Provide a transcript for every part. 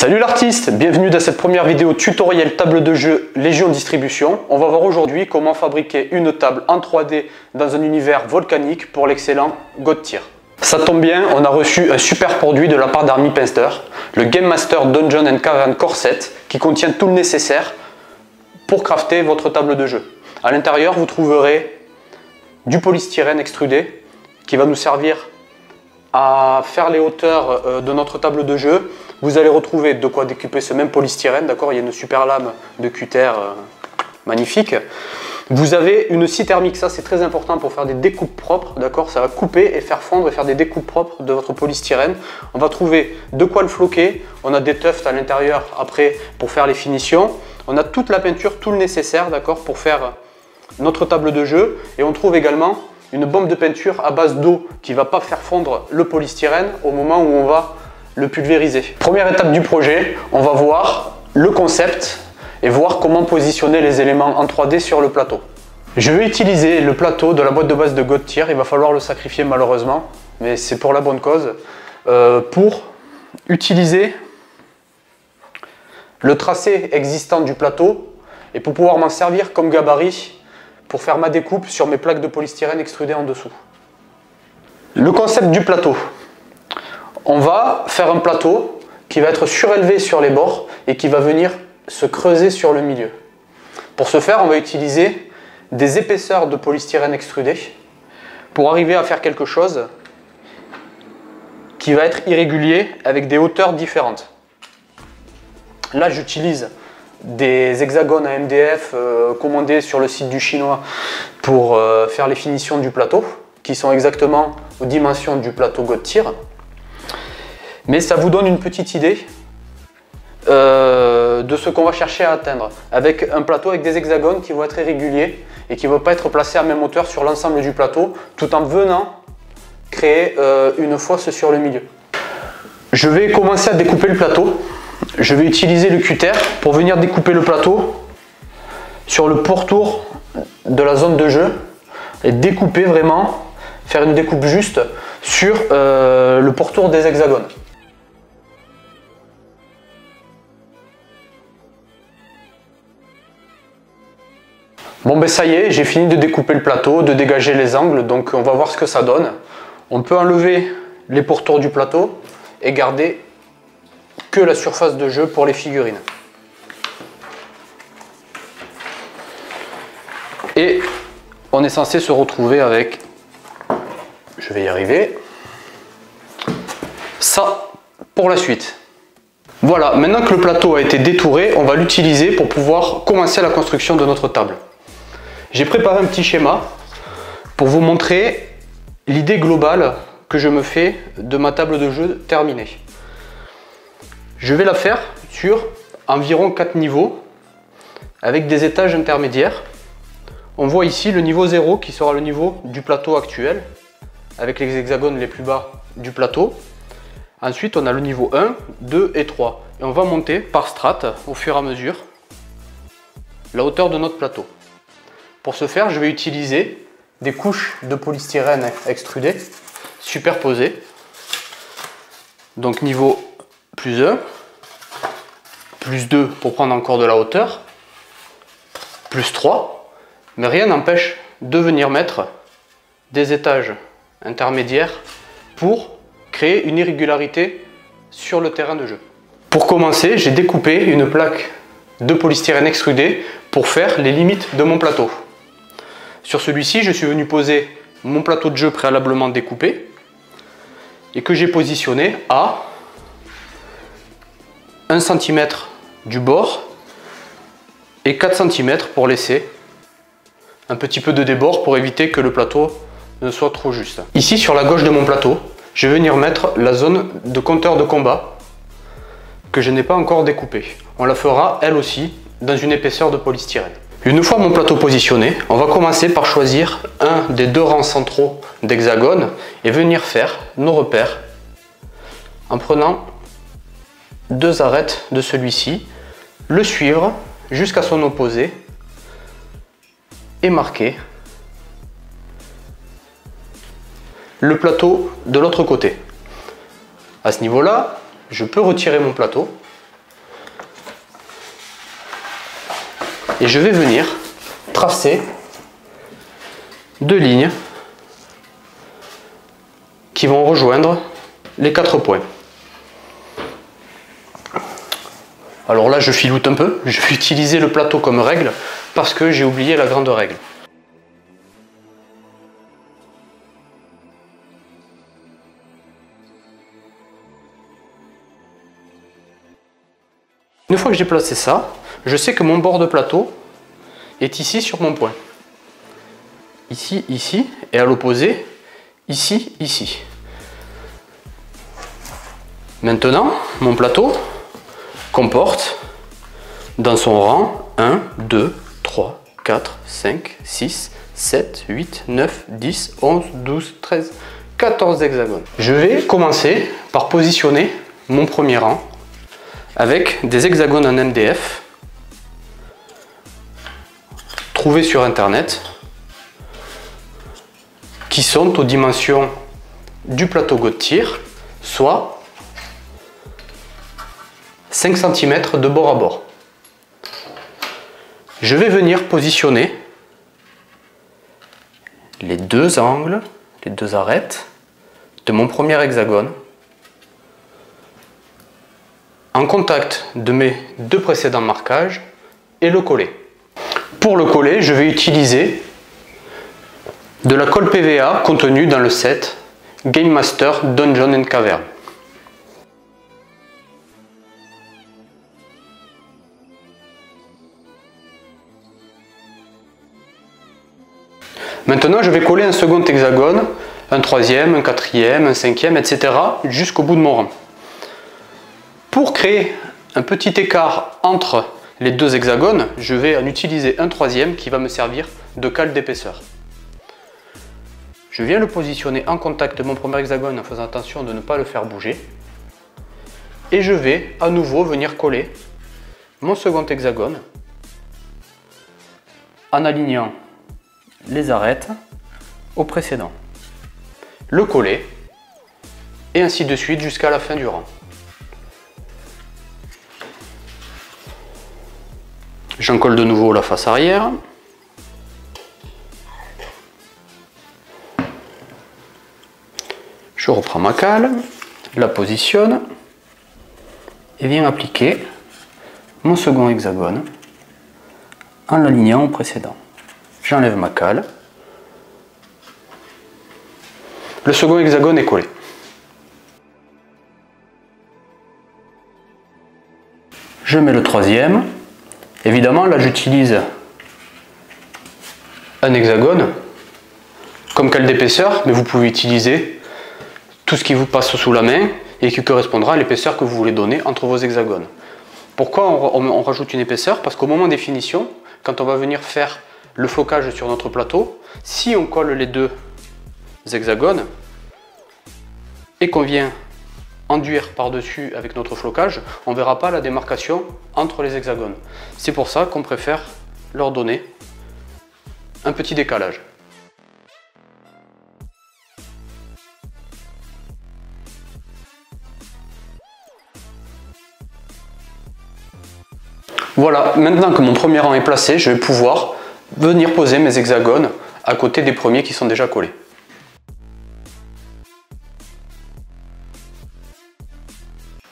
Salut l'artiste, bienvenue dans cette première vidéo tutoriel table de jeu Légion Distribution. On va voir aujourd'hui comment fabriquer une table en 3D dans un univers volcanique pour l'excellent God Tier. Ça tombe bien, on a reçu un super produit de la part d'Army Pinster, le Game Master Dungeon & Cavern Core Set, qui contient tout le nécessaire pour crafter votre table de jeu. À l'intérieur, vous trouverez du polystyrène extrudé qui va nous servir à faire les hauteurs de notre table de jeu. Vous allez retrouver de quoi découper ce même polystyrène, d'accord? Il y a une super lame de cutter magnifique. Vous avez une scie thermique, ça c'est très important pour faire des découpes propres, d'accord? Ça va couper et faire fondre et faire des découpes propres de votre polystyrène. On va trouver de quoi le floquer, on a des tufts à l'intérieur après pour faire les finitions. On a toute la peinture, tout le nécessaire, d'accord, pour faire notre table de jeu. Et on trouve également une bombe de peinture à base d'eau qui ne va pas faire fondre le polystyrène au moment où on va le pulvériser. Première étape du projet, on va voir le concept et voir comment positionner les éléments en 3D sur le plateau. Je vais utiliser le plateau de la boîte de base de God Tier, il va falloir le sacrifier malheureusement, mais c'est pour la bonne cause, pour utiliser le tracé existant du plateau et pour pouvoir m'en servir comme gabarit pour faire ma découpe sur mes plaques de polystyrène extrudées en dessous. Le concept du plateau. On va faire un plateau qui va être surélevé sur les bords et qui va venir se creuser sur le milieu. Pour ce faire, on va utiliser des épaisseurs de polystyrène extrudé pour arriver à faire quelque chose qui va être irrégulier avec des hauteurs différentes. Là, j'utilise des hexagones à MDF commandés sur le site du chinois pour faire les finitions du plateau, qui sont exactement aux dimensions du plateau God Tier. Mais ça vous donne une petite idée de ce qu'on va chercher à atteindre, avec un plateau avec des hexagones qui vont être irréguliers et qui ne vont pas être placés à même hauteur sur l'ensemble du plateau, tout en venant créer une fosse sur le milieu. Je vais commencer à découper le plateau. Je vais utiliser le cutter pour venir découper le plateau sur le pourtour de la zone de jeu et découper vraiment, faire une découpe juste sur le pourtour des hexagones. Bon ben ça y est, j'ai fini de découper le plateau, de dégager les angles, donc on va voir ce que ça donne. On peut enlever les pourtours du plateau et garder que la surface de jeu pour les figurines. Et on est censé se retrouver avec, je vais y arriver, ça pour la suite. Voilà, maintenant que le plateau a été détouré, on va l'utiliser pour pouvoir commencer la construction de notre table. J'ai préparé un petit schéma pour vous montrer l'idée globale que je me fais de ma table de jeu terminée. Je vais la faire sur environ 4 niveaux avec des étages intermédiaires. On voit ici le niveau 0 qui sera le niveau du plateau actuel avec les hexagones les plus bas du plateau. Ensuite on a le niveau 1, 2 et 3 et on va monter par strates au fur et à mesure la hauteur de notre plateau. Pour ce faire, je vais utiliser des couches de polystyrène extrudé superposées. Donc niveau plus 1, plus 2 pour prendre encore de la hauteur, plus 3, mais rien n'empêche de venir mettre des étages intermédiaires pour créer une irrégularité sur le terrain de jeu. Pour commencer, j'ai découpé une plaque de polystyrène extrudé pour faire les limites de mon plateau. Sur celui-ci, je suis venu poser mon plateau de jeu préalablement découpé et que j'ai positionné à 1 cm du bord et 4 cm pour laisser un petit peu de débord pour éviter que le plateau ne soit trop juste. Ici, sur la gauche de mon plateau, je vais venir mettre la zone de compteur de combat que je n'ai pas encore découpée. On la fera, elle aussi, dans une épaisseur de polystyrène. Une fois mon plateau positionné, on va commencer par choisir un des 2 rangs centraux d'hexagones et venir faire nos repères en prenant 2 arêtes de celui-ci, le suivre jusqu'à son opposé et marquer le plateau de l'autre côté. À ce niveau-là, je peux retirer mon plateau Et je vais venir tracer deux lignes qui vont rejoindre les 4 points. Alors là, je filoute un peu, je vais utiliser le plateau comme règle parce que j'ai oublié la grande règle. Une fois que j'ai placé ça, je sais que mon bord de plateau est ici sur mon point. Ici, ici, et à l'opposé, ici, ici. Maintenant, mon plateau comporte dans son rang 1, 2, 3, 4, 5, 6, 7, 8, 9, 10, 11, 12, 13, 14 hexagones. Je vais commencer par positionner mon premier rang avec des hexagones en MDF trouvés sur internet qui sont aux dimensions du plateau Goethe-Tir, soit 5 cm de bord à bord. Je vais venir positionner les deux angles, les deux arêtes de mon premier hexagone en contact de mes deux précédents marquages et le coller. Pour le coller, je vais utiliser de la colle PVA contenue dans le set Game Master Dungeon & Cavern. Maintenant, je vais coller un second hexagone, un troisième, un quatrième, un cinquième, etc. jusqu'au bout de mon rang. Pour créer un petit écart entre les deux hexagones, je vais en utiliser un troisième qui va me servir de cale d'épaisseur. Je viens le positionner en contact de mon premier hexagone en faisant attention de ne pas le faire bouger. Et je vais à nouveau venir coller mon second hexagone en alignant les arêtes au précédent. Le coller et ainsi de suite jusqu'à la fin du rang. J'en colle de nouveau la face arrière. Je reprends ma cale, la positionne et viens appliquer mon second hexagone en l'alignant au précédent. J'enlève ma cale. Le second hexagone est collé. Je mets le troisième. Évidemment, là j'utilise un hexagone comme cale d'épaisseur, mais vous pouvez utiliser tout ce qui vous passe sous la main et qui correspondra à l'épaisseur que vous voulez donner entre vos hexagones. Pourquoi on rajoute une épaisseur? Parce qu'au moment des finitions, quand on va venir faire le flocage sur notre plateau, si on colle les deux hexagones et qu'on vient enduire par-dessus avec notre flocage, on ne verra pas la démarcation entre les hexagones. C'est pour ça qu'on préfère leur donner un petit décalage. Voilà, maintenant que mon premier rang est placé, je vais pouvoir venir poser mes hexagones à côté des premiers qui sont déjà collés.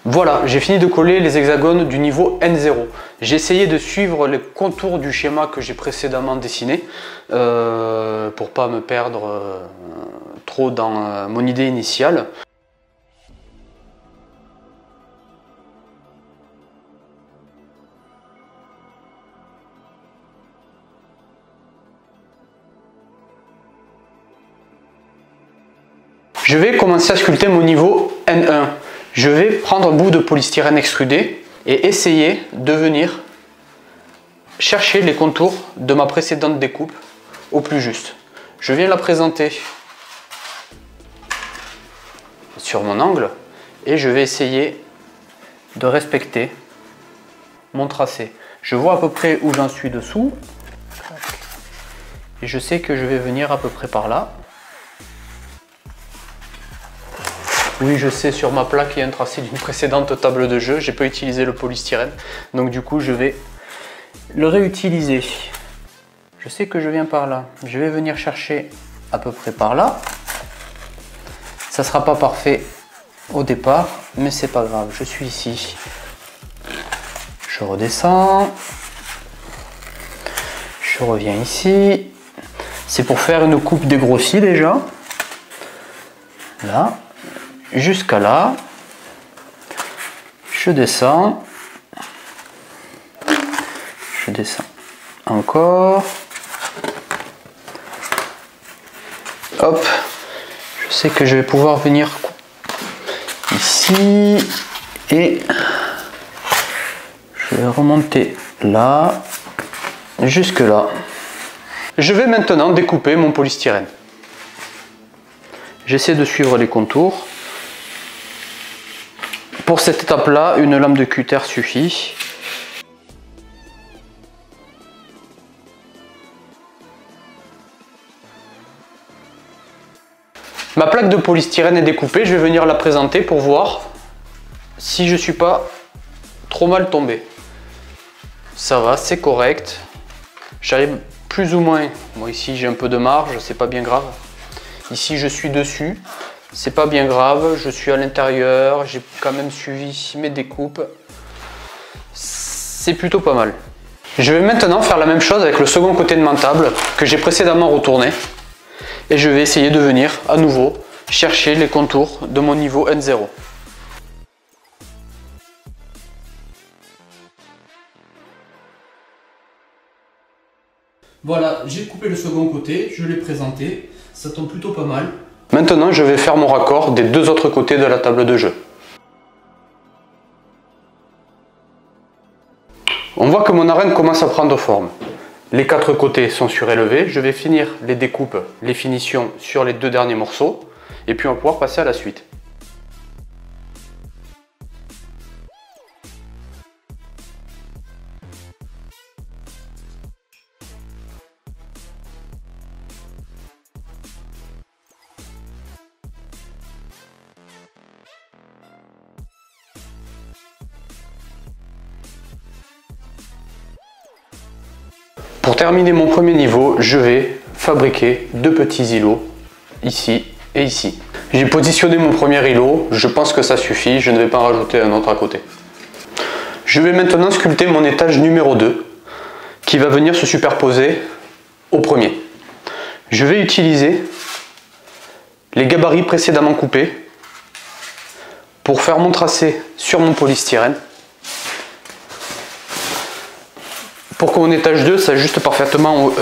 Voilà, j'ai fini de coller les hexagones du niveau N0. J'ai essayé de suivre les contours du schéma que j'ai précédemment dessiné pour pas me perdre trop dans mon idée initiale. Je vais commencer à sculpter mon niveau N1. Je vais prendre un bout de polystyrène extrudé et essayer de venir chercher les contours de ma précédente découpe au plus juste. Je viens la présenter sur mon angle et je vais essayer de respecter mon tracé. Je vois à peu près où j'en suis dessous et je sais que je vais venir à peu près par là. Oui, je sais, sur ma plaque, il y a un tracé d'une précédente table de jeu. J'ai pas utilisé le polystyrène. Donc du coup, je vais le réutiliser. Je sais que je viens par là. Je vais venir chercher à peu près par là. Ça sera pas parfait au départ, mais c'est pas grave. Je suis ici. Je redescends. Je reviens ici. C'est pour faire une coupe dégrossie déjà. Là. Jusqu'à là. Je descends. Je descends encore. Hop. Je sais que je vais pouvoir venir ici et je vais remonter là, jusque là. Je vais maintenant découper mon polystyrène. J'essaie de suivre les contours. Pour cette étape-là, une lame de cutter suffit. Ma plaque de polystyrène est découpée, je vais venir la présenter pour voir si je ne suis pas trop mal tombé. Ça va, c'est correct. J'arrive plus ou moins. Bon, ici j'ai un peu de marge, c'est pas bien grave. Ici je suis dessus, c'est pas bien grave. Je suis à l'intérieur, j'ai quand même suivi mes découpes. C'est plutôt pas mal. Je vais maintenant faire la même chose avec le second côté de ma table que j'ai précédemment retourné. Et je vais essayer de venir à nouveau chercher les contours de mon niveau N0. Voilà, j'ai coupé le second côté, je l'ai présenté, ça tombe plutôt pas mal. Maintenant, je vais faire mon raccord des deux autres côtés de la table de jeu. On voit que mon arène commence à prendre forme. Les quatre côtés sont surélevés, je vais finir les découpes, les finitions sur les deux derniers morceaux, et puis on va pouvoir passer à la suite. Pour terminer mon premier niveau, je vais fabriquer deux petits îlots, ici et ici. J'ai positionné mon premier îlot, je pense que ça suffit, je ne vais pas en rajouter un autre à côté. Je vais maintenant sculpter mon étage numéro 2, qui va venir se superposer au premier. Je vais utiliser les gabarits précédemment coupés pour faire mon tracé sur mon polystyrène, pour que mon étage 2 s'ajuste parfaitement au 1.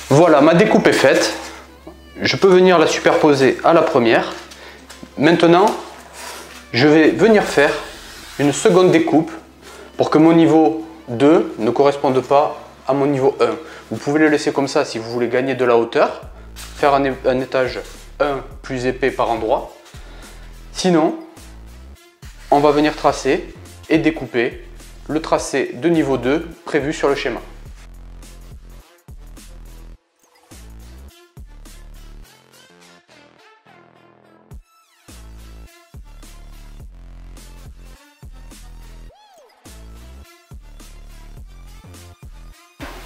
Voilà, ma découpe est faite. Je peux venir la superposer à la première. Maintenant, je vais venir faire une seconde découpe pour que mon niveau 2 ne corresponde pas à mon niveau 1. Vous pouvez le laisser comme ça si vous voulez gagner de la hauteur, faire un étage 1 plus épais par endroit. Sinon, on va venir tracer et découper le tracé de niveau 2 prévu sur le schéma.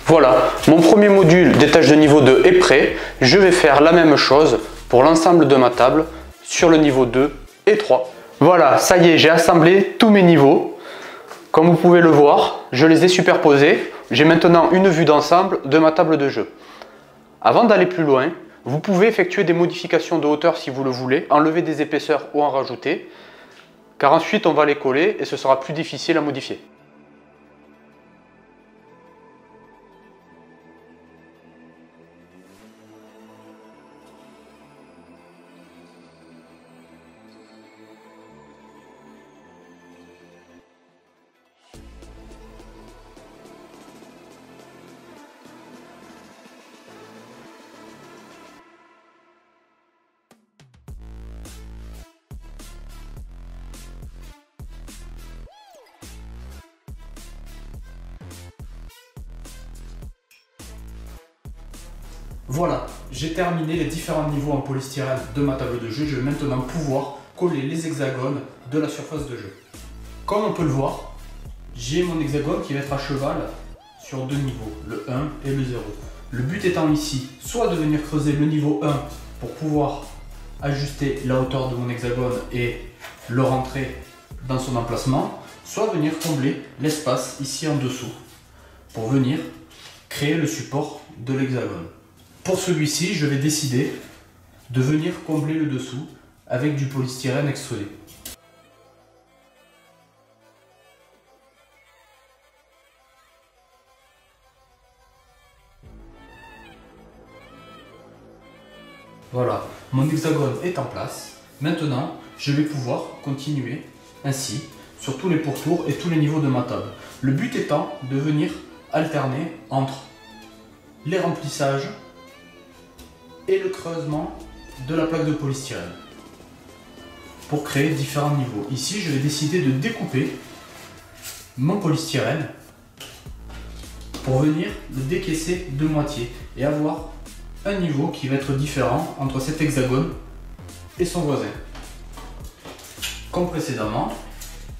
Voilà, mon premier module d'étage de niveau 2 est prêt. Je vais faire la même chose pour l'ensemble de ma table sur le niveau 2 et 3. Voilà, ça y est, j'ai assemblé tous mes niveaux. Comme vous pouvez le voir, je les ai superposés. J'ai maintenant une vue d'ensemble de ma table de jeu. Avant d'aller plus loin, vous pouvez effectuer des modifications de hauteur si vous le voulez, enlever des épaisseurs ou en rajouter, car ensuite on va les coller et ce sera plus difficile à modifier. Voilà, j'ai terminé les différents niveaux en polystyrène de ma table de jeu. Je vais maintenant pouvoir coller les hexagones de la surface de jeu. Comme on peut le voir, j'ai mon hexagone qui va être à cheval sur deux niveaux, le 1 et le 0. Le but étant ici, soit de venir creuser le niveau 1 pour pouvoir ajuster la hauteur de mon hexagone et le rentrer dans son emplacement, soit venir combler l'espace ici en dessous pour venir créer le support de l'hexagone. Pour celui-ci, je vais décider de venir combler le dessous avec du polystyrène extrudé. Voilà, mon hexagone est en place. Maintenant, je vais pouvoir continuer ainsi sur tous les pourtours et tous les niveaux de ma table. Le but étant de venir alterner entre les remplissages et le creusement de la plaque de polystyrène pour créer différents niveaux. Ici, je vais décider de découper mon polystyrène pour venir le décaisser de moitié et avoir un niveau qui va être différent entre cet hexagone et son voisin. Comme précédemment,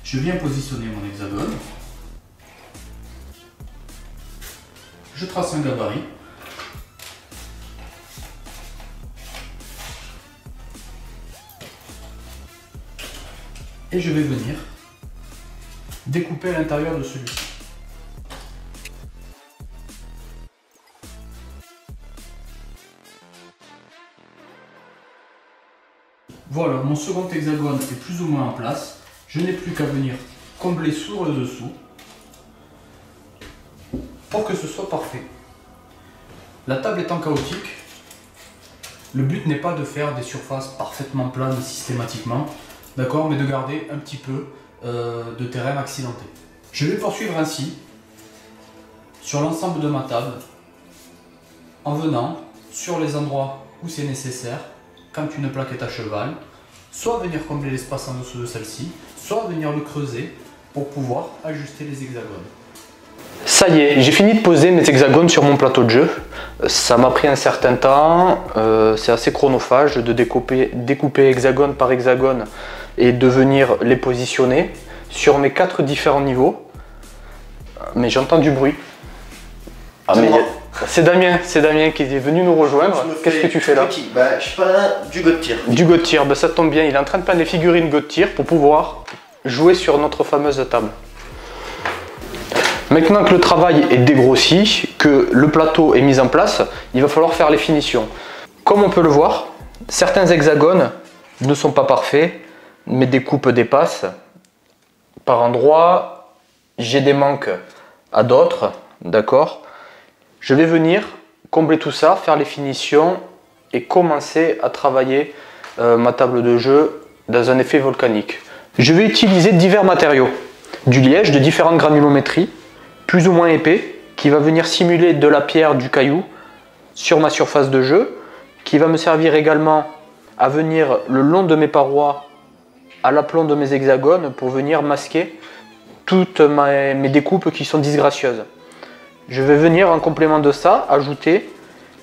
je viens positionner mon hexagone, je trace un gabarit, et je vais venir découper à l'intérieur de celui-ci. Voilà, mon second hexagone est plus ou moins en place. Je n'ai plus qu'à venir combler sur le dessous pour que ce soit parfait. La table étant chaotique, le but n'est pas de faire des surfaces parfaitement planes systématiquement, d'accord, mais de garder un petit peu de terrain accidenté. Je vais poursuivre ainsi sur l'ensemble de ma table en venant sur les endroits où c'est nécessaire. Quand une plaque est à cheval, soit venir combler l'espace en dessous de celle-ci, soit venir le creuser pour pouvoir ajuster les hexagones. Ça y est, j'ai fini de poser mes hexagones sur mon plateau de jeu. Ça m'a pris un certain temps, c'est assez chronophage de découper hexagone par hexagone et de venir les positionner sur mes 4 différents niveaux. Mais j'entends du bruit. Ah, mais c'est Damien qui est venu nous rejoindre. Qu'est-ce que tu fais là? Je fais du God Tier. Du God Tier, ça tombe bien, il est en train de peindre les figurines God Tier pour pouvoir jouer sur notre fameuse table. Maintenant que le travail est dégrossi, que le plateau est mis en place, il va falloir faire les finitions. Comme on peut le voir, certains hexagones ne sont pas parfaits, mes découpes dépassent. Par endroits, j'ai des manques à d'autres, d'accord? Je vais venir combler tout ça, faire les finitions et commencer à travailler ma table de jeu dans un effet volcanique. Je vais utiliser divers matériaux. Du liège de différentes granulométries, plus ou moins épais, qui va venir simuler de la pierre, du caillou sur ma surface de jeu, qui va me servir également à venir le long de mes parois, à l'aplomb de mes hexagones, pour venir masquer toutes mes découpes qui sont disgracieuses. Je vais venir en complément de ça ajouter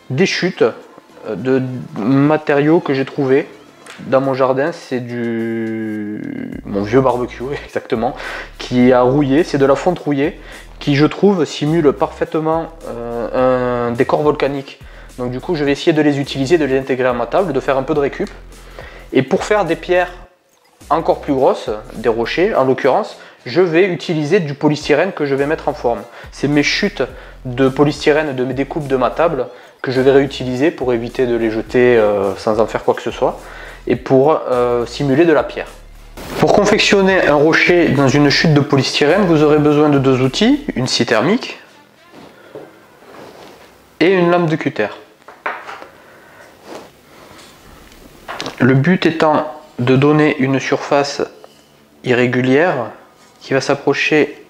des chutes de matériaux que j'ai trouvé dans mon jardin. C'est mon vieux barbecue exactement qui a rouillé, c'est de la fonte rouillée qui, je trouve, simule parfaitement un décor volcanique. Donc du coup je vais essayer de les utiliser, de les intégrer à ma table, de faire un peu de récup. Et pour faire des pierres encore plus grosses, des rochers en l'occurrence, je vais utiliser du polystyrène que je vais mettre en forme. C'est mes chutes de polystyrène de mes découpes de ma table que je vais réutiliser pour éviter de les jeter sans en faire quoi que ce soit et pour simuler de la pierre. Pour confectionner un rocher dans une chute de polystyrène, vous aurez besoin de 2 outils, une scie thermique et une lame de cutter. Le but étant de donner une surface irrégulière qui va s'approcher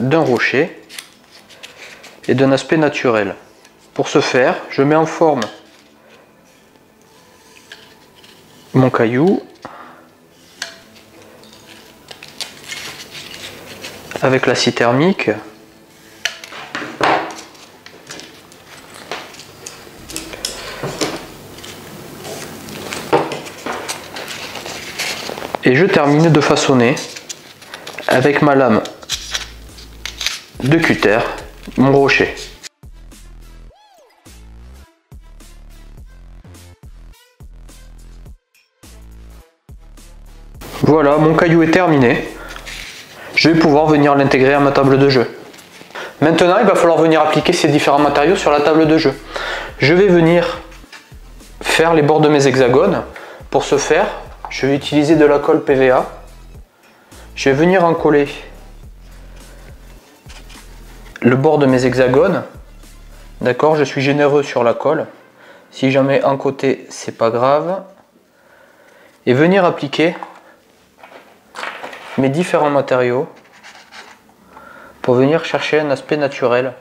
d'un rocher et d'un aspect naturel. Pour ce faire, je mets en forme mon caillou avec la scie thermique. Et je termine de façonner avec ma lame de cutter mon rocher. Voilà, mon caillou est terminé. Je vais pouvoir venir l'intégrer à ma table de jeu. Maintenant, il va falloir venir appliquer ces différents matériaux sur la table de jeu. Je vais venir faire les bords de mes hexagones. Pour ce faire, je vais utiliser de la colle PVA. Je vais venir en coller le bord de mes hexagones. D'accord, je suis généreux sur la colle. Si j'en mets un côté, c'est pas grave. Et venir appliquer mes différents matériaux pour venir chercher un aspect naturel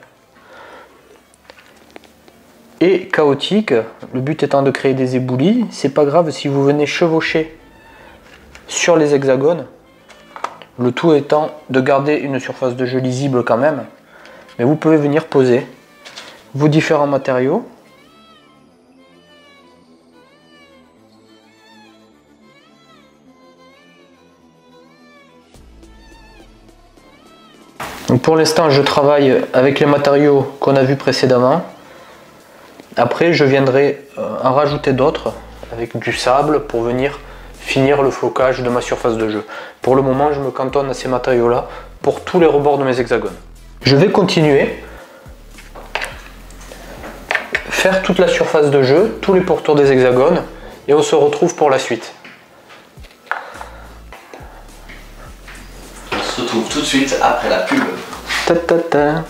et chaotique. Le but étant de créer des éboulis. C'est pas grave si vous venez chevaucher sur les hexagones, le tout étant de garder une surface de jeu lisible quand même, mais vous pouvez venir poser vos différents matériaux. Donc pour l'instant, je travaille avec les matériaux qu'on a vus précédemment. Après, je viendrai en rajouter d'autres avec du sable pour venir finir le flocage de ma surface de jeu. Pour le moment, je me cantonne à ces matériaux-là pour tous les rebords de mes hexagones. Je vais continuer faire toute la surface de jeu, tous les pourtours des hexagones, et on se retrouve pour la suite. On se retrouve tout de suite après la pub. Ta ta ta.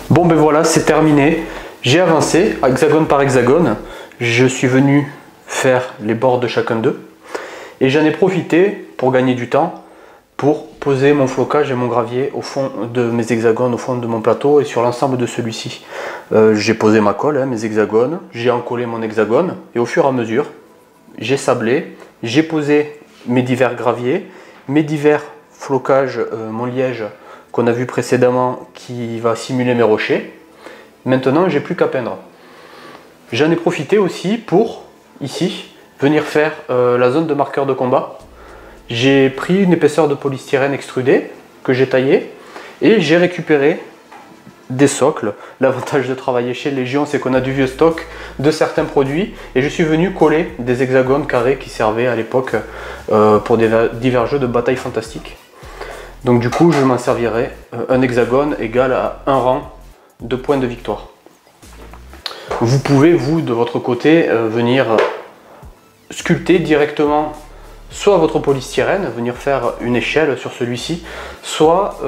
Bon ben voilà, c'est terminé. J'ai avancé hexagone par hexagone. Je suis venu faire les bords de chacun d'eux. Et j'en ai profité pour gagner du temps pour poser mon flocage et mon gravier au fond de mes hexagones, au fond de mon plateau et sur l'ensemble de celui-ci. J'ai posé ma colle, mes hexagones, j'ai encollé mon hexagone et au fur et à mesure, j'ai sablé, j'ai posé mes divers graviers, mes divers flocages, mon liège qu'on a vu précédemment qui va simuler mes rochers. Maintenant, j'ai plus qu'à peindre. J'en ai profité aussi pour, ici, venir faire la zone de marqueur de combat. J'ai pris une épaisseur de polystyrène extrudée que j'ai taillée et j'ai récupéré des socles. L'avantage de travailler chez Légion, c'est qu'on a du vieux stock de certains produits et je suis venu coller des hexagones carrés qui servaient à l'époque pour divers jeux de bataille fantastique. Donc du coup, je m'en servirai un hexagone égal à un rang de points de victoire. Vous pouvez, vous, de votre côté, venir sculpter directement soit votre polystyrène, venir faire une échelle sur celui-ci, soit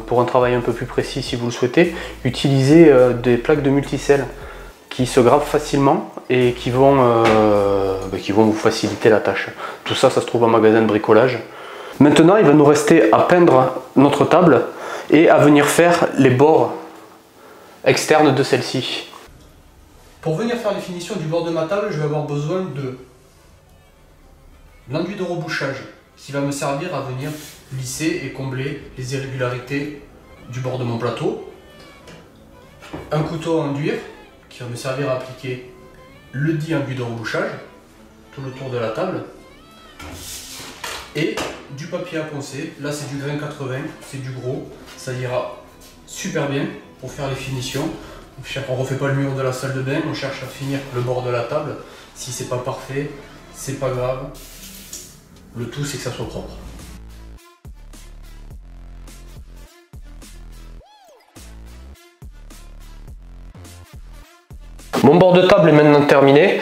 pour un travail un peu plus précis si vous le souhaitez, utiliser des plaques de multicelle qui se gravent facilement et qui vont vous faciliter la tâche. Tout ça, ça se trouve en magasin de bricolage. Maintenant, il va nous rester à peindre notre table et à venir faire les bords externes de celle-ci. Pour venir faire les finitions du bord de ma table, je vais avoir besoin de l'enduit de rebouchage qui va me servir à venir lisser et combler les irrégularités du bord de mon plateau. Un couteau à enduire qui va me servir à appliquer le dit enduit de rebouchage tout le tour de la table. Et du papier à poncer, là c'est du grain 80, c'est du gros, ça ira super bien pour faire les finitions. On ne refait pas le mur de la salle de bain, on cherche à finir le bord de la table. Si c'est pas parfait, c'est pas grave. Le tout c'est que ça soit propre. Mon bord de table est maintenant terminé.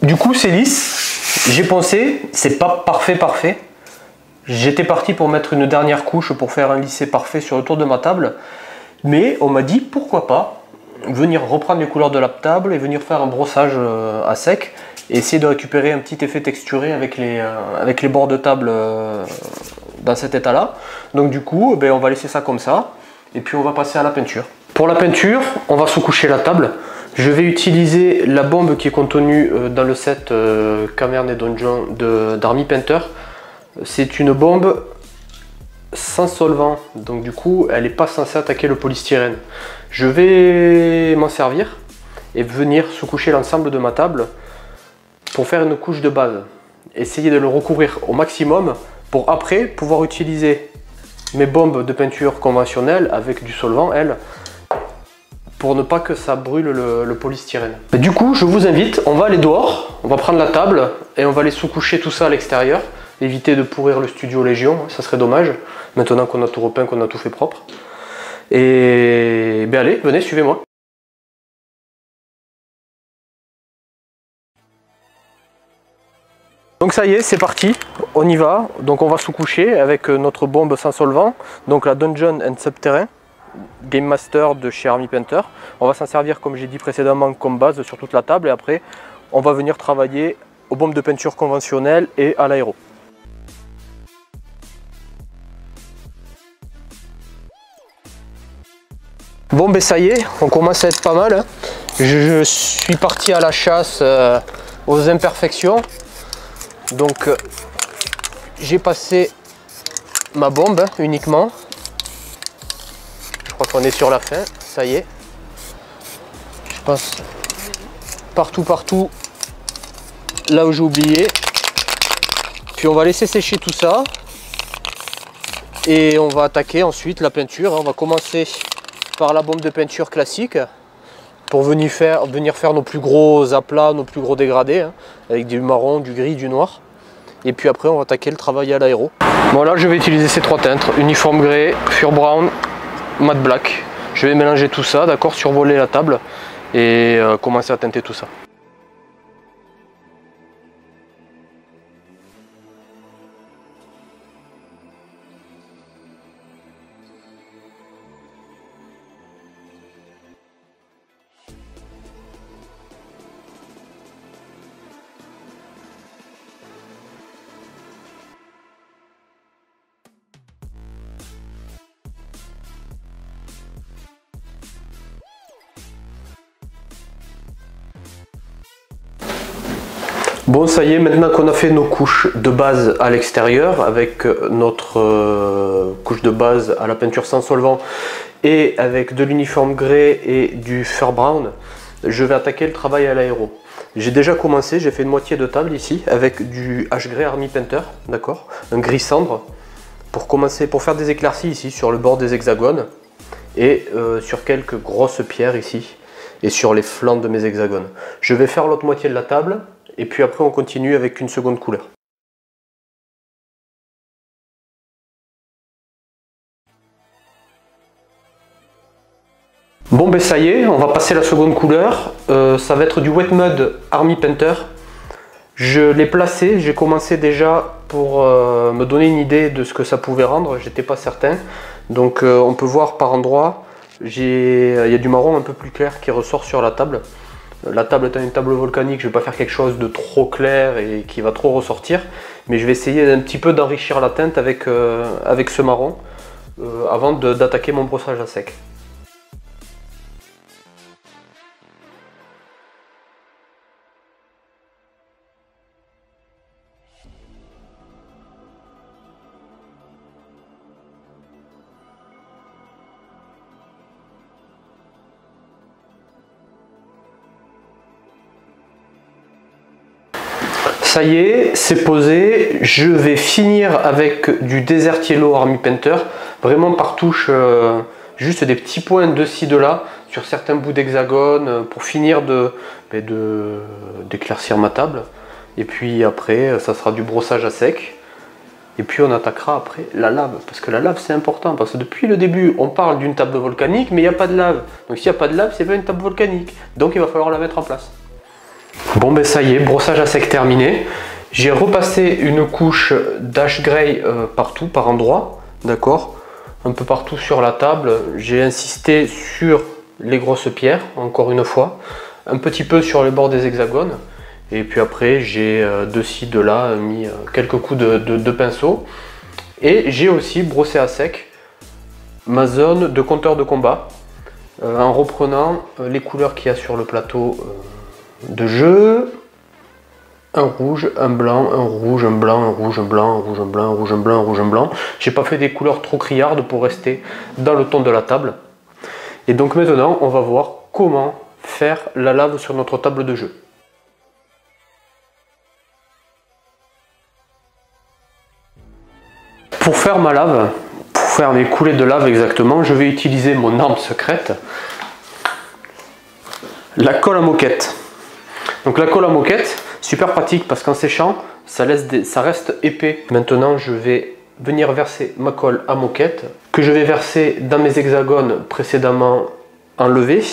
Du coup c'est lisse, j'ai poncé, c'est pas parfait. J'étais parti pour mettre une dernière couche pour faire un lissé parfait sur le tour de ma table. Mais on m'a dit pourquoi pas venir reprendre les couleurs de la table et venir faire un brossage à sec et essayer de récupérer un petit effet texturé avec les bords de table dans cet état là. Donc du coup on va laisser ça comme ça et puis on va passer à la peinture. Pour la peinture, on va sous-coucher la table. Je vais utiliser la bombe qui est contenue dans le set Cavernes et Donjons d'Army Painter. C'est une bombe sans solvant, donc du coup elle n'est pas censée attaquer le polystyrène. Je vais m'en servir et venir sous-coucher l'ensemble de ma table pour faire une couche de base. Essayer de le recouvrir au maximum pour après pouvoir utiliser mes bombes de peinture conventionnelles avec du solvant, elles, pour ne pas que ça brûle le polystyrène. Du coup, je vous invite, on va aller dehors, on va prendre la table et on va aller sous-coucher tout ça à l'extérieur. Éviter de pourrir le studio Légion, ça serait dommage, maintenant qu'on a tout repeint, qu'on a tout fait propre. Et ben allez, venez, suivez-moi. Donc ça y est, c'est parti, on y va. Donc on va sous-coucher avec notre bombe sans solvant, donc la Dungeon and Subterrain Game Master de chez Army Painter. On va s'en servir, comme j'ai dit précédemment, comme base sur toute la table, et après on va venir travailler aux bombes de peinture conventionnelles et à l'aéro. Bon ben ça y est, on commence à être pas mal, hein. Je suis parti à la chasse aux imperfections. Donc j'ai passé ma bombe, hein, uniquement. Je crois qu'on est sur la fin, ça y est. Je passe partout là où j'ai oublié. Puis on va laisser sécher tout ça. Et on va attaquer ensuite la peinture. On va commencer par la bombe de peinture classique pour venir faire nos plus gros aplats, nos plus gros dégradés, hein, avec du marron, du gris, du noir. Et puis après on va attaquer le travail à l'aéro. Bon là je vais utiliser ces trois teintes, uniforme grey, Fur Brown, Matte Black. Je vais mélanger tout ça, d'accord, survoler la table et commencer à teinter tout ça. Bon ça y est, maintenant qu'on a fait nos couches de base à l'extérieur avec notre couche de base à la peinture sans solvant et avec de l'uniforme grey et du Fur Brown, je vais attaquer le travail à l'aéro. J'ai déjà commencé, j'ai fait une moitié de table ici avec du H-Grey Army Painter, d'accord, un gris cendre, pour commencer, pour faire des éclaircies ici sur le bord des hexagones et sur quelques grosses pierres ici et sur les flancs de mes hexagones. Je vais faire l'autre moitié de la table. Et puis après on continue avec une seconde couleur. Bon ben ça y est, on va passer la seconde couleur. Ça va être du Wet Mud Army Painter. Je l'ai placé, j'ai commencé déjà pour me donner une idée de ce que ça pouvait rendre, j'étais pas certain. Donc on peut voir par endroits, il y a du marron un peu plus clair qui ressort sur la table. La table étant une table volcanique, je ne vais pas faire quelque chose de trop clair et qui va trop ressortir, mais je vais essayer un petit peu d'enrichir la teinte avec ce marron avant d'attaquer mon brossage à sec. Ça y est, c'est posé. Je vais finir avec du Desert Yellow Army Painter, vraiment par touche, juste des petits points de ci, de là, sur certains bouts d'hexagone, pour finir d'éclaircir ma table. Et puis après, ça sera du brossage à sec. Et puis on attaquera après la lave, parce que la lave c'est important, parce que depuis le début on parle d'une table volcanique, mais il n'y a pas de lave. Donc s'il n'y a pas de lave, c'est pas une table volcanique. Donc il va falloir la mettre en place. Bon ben ça y est, brossage à sec terminé. J'ai repassé une couche d'ash grey partout, par endroits, d'accord, un peu partout sur la table. J'ai insisté sur les grosses pierres, encore une fois, un petit peu sur les bords des hexagones. Et puis après, j'ai de ci, de là, mis quelques coups de pinceau. Et j'ai aussi brossé à sec ma zone de compteur de combat en reprenant les couleurs qu'il y a sur le plateau de jeu. Un rouge, un blanc, un rouge, un blanc, un rouge, un blanc, un rouge, un blanc, un rouge, un blanc, un rouge, un blanc. J'ai pas fait des couleurs trop criardes pour rester dans le ton de la table. Et donc maintenant, on va voir comment faire la lave sur notre table de jeu. Pour faire ma lave, pour faire mes coulées de lave exactement, je vais utiliser mon arme secrète, la colle à moquette. Donc la colle à moquette, super pratique parce qu'en séchant, ça reste épais. Maintenant, je vais venir verser ma colle à moquette, que je vais verser dans mes hexagones précédemment enlevés,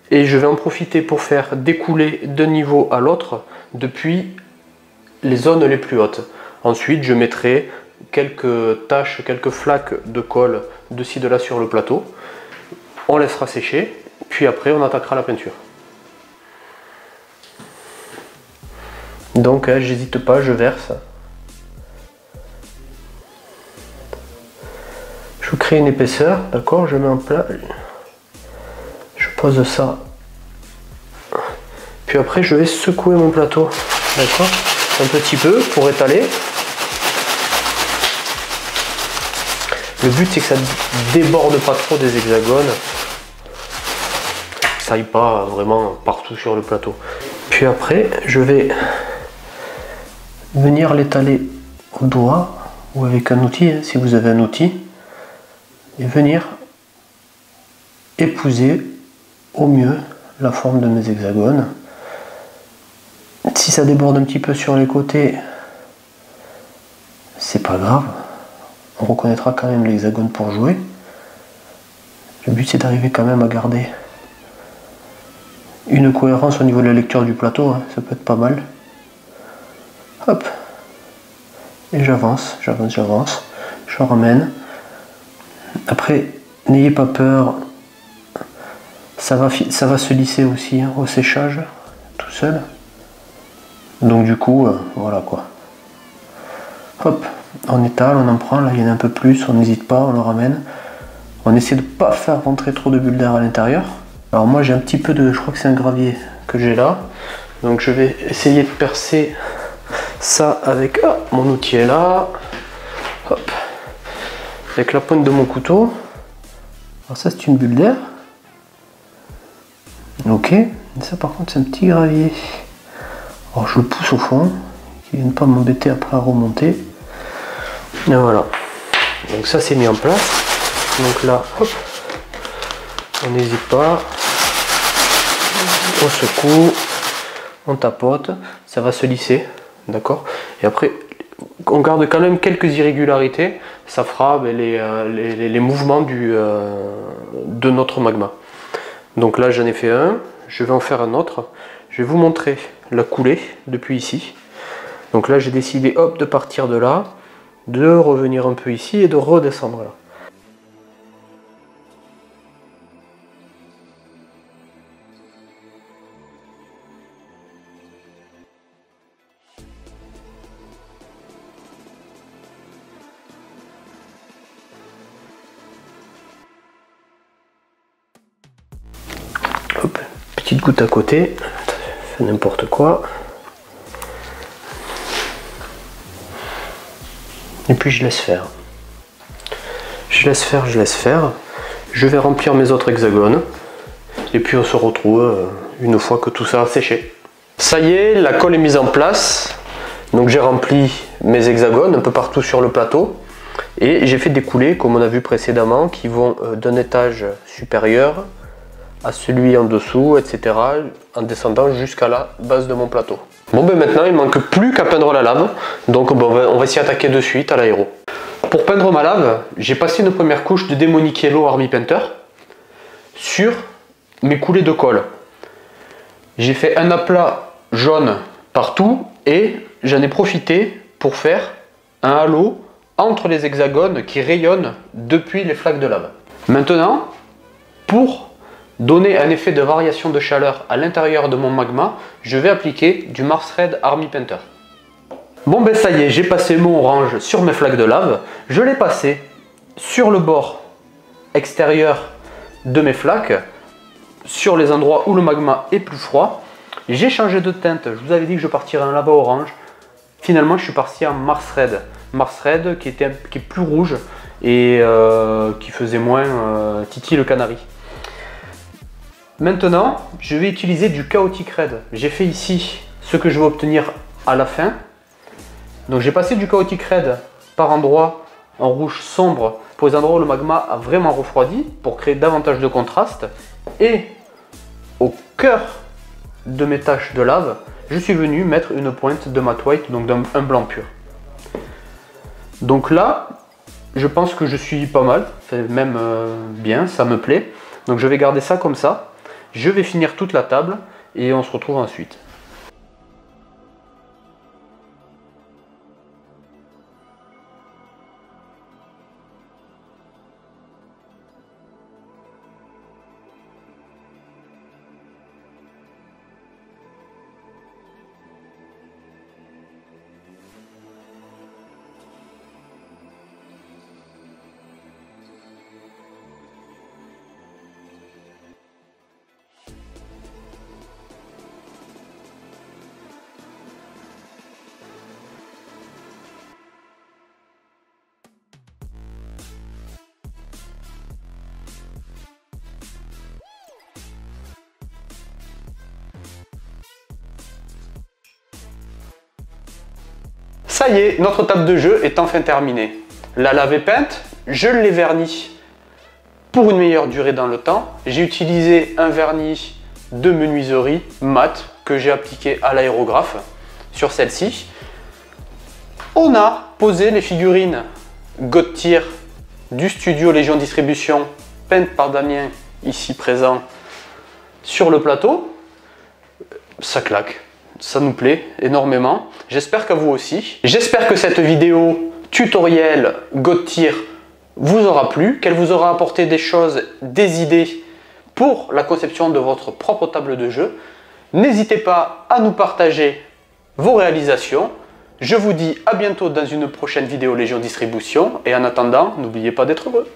et je vais en profiter pour faire découler d'un niveau à l'autre depuis les zones les plus hautes. Ensuite, je mettrai quelques taches, quelques flaques de colle de ci de là sur le plateau. On laissera sécher, puis après on attaquera la peinture. Donc j'hésite pas, je verse. Je crée une épaisseur, d'accord, je mets en plat, je pose ça. Puis après je vais secouer mon plateau, d'accord, un petit peu pour étaler. Le but c'est que ça déborde pas trop des hexagones, que ça aille pas vraiment partout sur le plateau. Puis après je vais venir l'étaler au doigt ou avec un outil, hein, si vous avez un outil, et venir épouser au mieux la forme de mes hexagones. Si ça déborde un petit peu sur les côtés, c'est pas grave. On reconnaîtra quand même l'hexagone pour jouer. Le but c'est d'arriver quand même à garder une cohérence au niveau de la lecture du plateau, hein. Ça peut être pas mal. Hop. Et j'avance, j'avance, je ramène. Après, n'ayez pas peur, ça va se lisser aussi, hein, au séchage, tout seul. Donc du coup, voilà quoi. Hop. On étale, on en prend, là il y en a un peu plus, on n'hésite pas, on le ramène. On essaie de ne pas faire rentrer trop de bulles d'air à l'intérieur. Alors moi j'ai un petit peu de, je crois que c'est un gravier que j'ai là. Donc je vais essayer de percer ça avec, mon outil est là. Hop. Avec la pointe de mon couteau. Alors ça c'est une bulle d'air. Ok, ça par contre c'est un petit gravier. Alors je le pousse au fond, qu'il ne vienne pas m'embêter après à remonter. Et voilà, donc ça c'est mis en place. Donc là, hop, on n'hésite pas, on secoue, on tapote, ça va se lisser, d'accord. Et après, on garde quand même quelques irrégularités, ça fera les mouvements de notre magma. Donc là j'en ai fait un, je vais en faire un autre. Je vais vous montrer la coulée depuis ici. Donc là j'ai décidé, hop, de partir de là, de revenir un peu ici et de redescendre là. Hop, petite goutte à côté, fait n'importe quoi. Et puis je laisse faire. Je laisse faire, je laisse faire. Je vais remplir mes autres hexagones. Et puis on se retrouve une fois que tout ça a séché. Ça y est, la colle est mise en place. Donc j'ai rempli mes hexagones un peu partout sur le plateau. Et j'ai fait des coulées, comme on a vu précédemment, qui vont d'un étage supérieur à celui en dessous, etc. en descendant jusqu'à la base de mon plateau. Bon ben maintenant il ne manque plus qu'à peindre la lave, donc on va s'y attaquer de suite à l'aéro. Pour peindre ma lave, j'ai passé une première couche de Demonic Yellow Army Painter sur mes coulées de colle. J'ai fait un aplat jaune partout et j'en ai profité pour faire un halo entre les hexagones qui rayonnent depuis les flaques de lave. Maintenant, pour donner un effet de variation de chaleur à l'intérieur de mon magma, je vais appliquer du Mars Red Army Painter. Bon ben ça y est, j'ai passé mon orange sur mes flaques de lave, je l'ai passé sur le bord extérieur de mes flaques, sur les endroits où le magma est plus froid. J'ai changé de teinte, je vous avais dit que je partirais en lava orange, finalement je suis parti en Mars Red. Mars Red qui est plus rouge et qui faisait moins Titi le canari. Maintenant, je vais utiliser du Chaotic Red. J'ai fait ici ce que je vais obtenir à la fin. Donc j'ai passé du Chaotic Red par endroits en rouge sombre pour les endroits où le magma a vraiment refroidi pour créer davantage de contraste. Et au cœur de mes taches de lave, je suis venu mettre une pointe de matte white, donc un blanc pur. Donc là, je pense que je suis pas mal, même bien, ça me plaît. Donc je vais garder ça comme ça. Je vais finir toute la table et on se retrouve ensuite. Ça y est, notre table de jeu est enfin terminée. La lave est peinte, je l'ai vernie pour une meilleure durée dans le temps. J'ai utilisé un vernis de menuiserie mat que j'ai appliqué à l'aérographe sur celle-ci. On a posé les figurines God Tier du studio Légion Distribution, peintes par Damien, ici présent, sur le plateau. Ça claque. Ça nous plaît énormément. J'espère qu'à vous aussi. J'espère que cette vidéo tutoriel God Tier vous aura plu, qu'elle vous aura apporté des choses, des idées pour la conception de votre propre table de jeu. N'hésitez pas à nous partager vos réalisations. Je vous dis à bientôt dans une prochaine vidéo Légion Distribution et en attendant, n'oubliez pas d'être heureux.